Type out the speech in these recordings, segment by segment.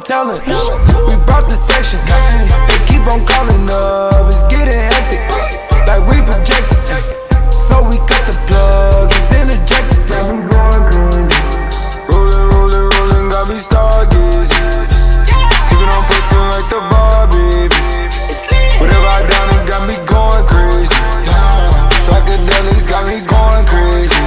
talent. We brought the section. They keep on calling up, it's getting hectic. Like we projected. So we cut the plug, it's interjected. Got me going crazy. Rollin', got me stargazing. Sippin' on perfume like the bar, baby. Whatever I done, it got me going crazy. Psychedelics got me going crazy.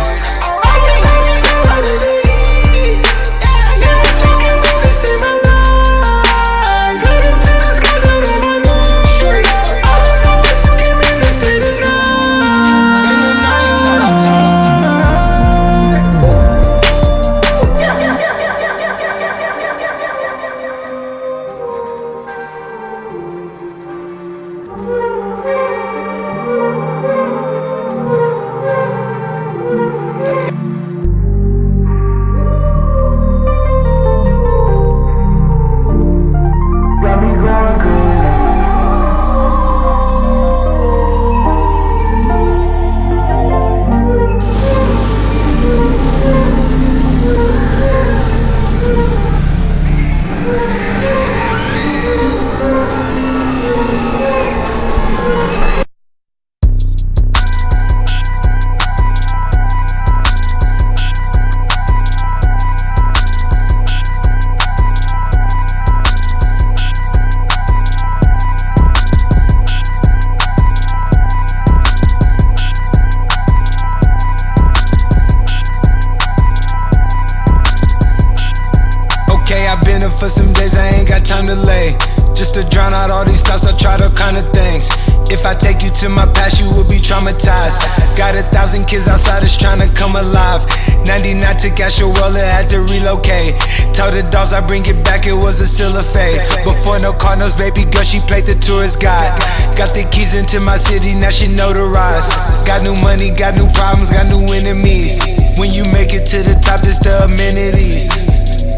For some days I ain't got time to lay. Just to drown out all these thoughts, I tried all kind of things. If I take you to my past, you will be traumatized. Got 1,000 kids outside that's trying to come alive. 99 took Asherwell, had to relocate. Told the dolls I bring it back, it was a silver fade. Before no Cardinals, baby girl, she played the tourist guide. Got the keys into my city, now she notarized. Got new money, got new problems, got new enemies. When you make it to the top, just the amenities.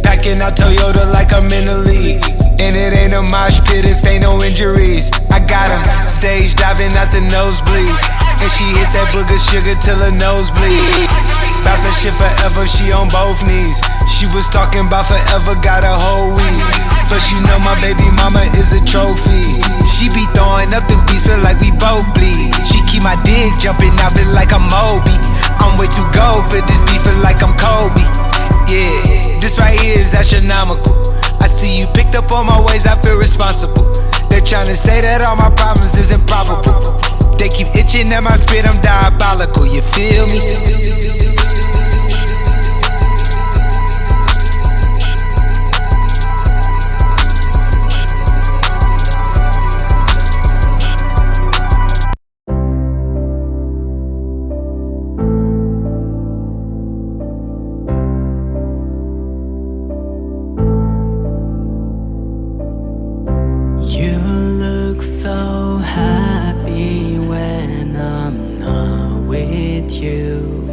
Packing out Toyota like I'm in the league. And it ain't a mosh pit if ain't no injuries. I got him, stage diving out the nosebleeds. And she hit that booger sugar till her nose bleed. Bounce that shit forever, she on both knees. She was talking about forever, got a whole week. But you know my baby mama is a trophy. She be throwing up them beats, feel like we both bleed. She keep my dick jumping out, feel like I'm Moby. I'm way too gold for this beat, feel like I'm Kobe. Yeah, this right here is astronomical. I see you picked up on my ways, I feel responsible. They're trying to say that all my problems is improbable. They keep itching at my spit, I'm diabolical, you feel me? You look so happy when I'm not with you.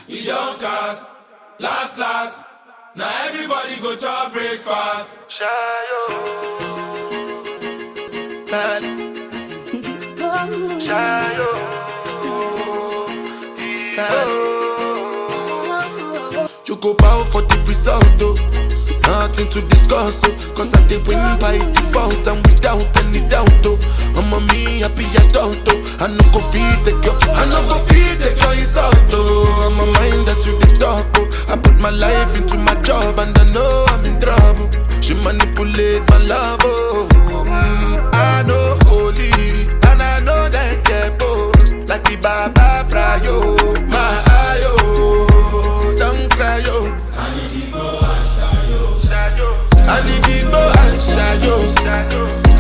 we don't cast. Last, now everybody go to breakfast. Shayo. Shayo. You go bow for the result, oh. Nothing to discuss, oh. Cause I did win by default and without any doubt, oh. I'm a me happy adult, oh. I no go feed the girl, I no go feed the girl insult, oh. I'm a mind that's with the talk, oh. I put my life into my job and I know I'm in trouble. She manipulate my love, oh. I know holy and I know that get both. Like the Baba Frayo, my ayo. Don't cry, yo. I need to go and shayo. I need to go and shayo.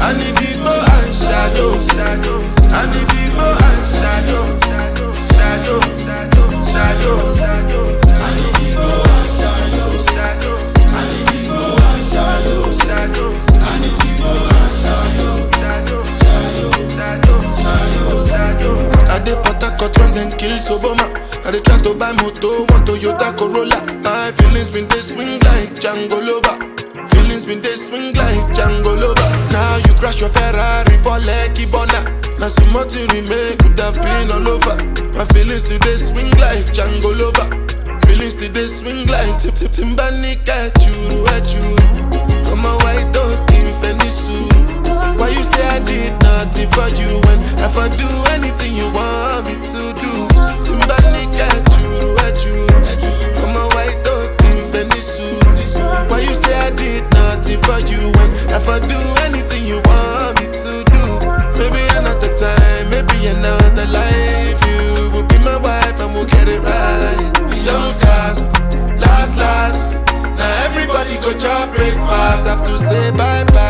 I need to go and shayo. I need to go and shayo. Shayo. I need to go and shayo. I need to go and shayo. I need to go and shayo. I dey Port Harcourt run then kill Soboma. I dey try to buy moto, one Toyota Corolla. My feelings been they swing like Django Lover. Feelings been they swing like Django Lover. Now you crash your Ferrari for Lucky Bona. Now so much you remake could have been all over. My feelings today swing like Django Lover. Feelings today swing like Timbani at you. I'm a white dog in Fenisu. Why you say I did nothing for you when if I do anything you want me to do? Timbani at you. I'm a white dog in Venice. Why you say I did nothing for you when if I do anything you want me to do? Maybe another time, maybe another life. You will be my wife and we'll get it right. We don't cast, last. Now everybody go to breakfast. Have to say bye-bye.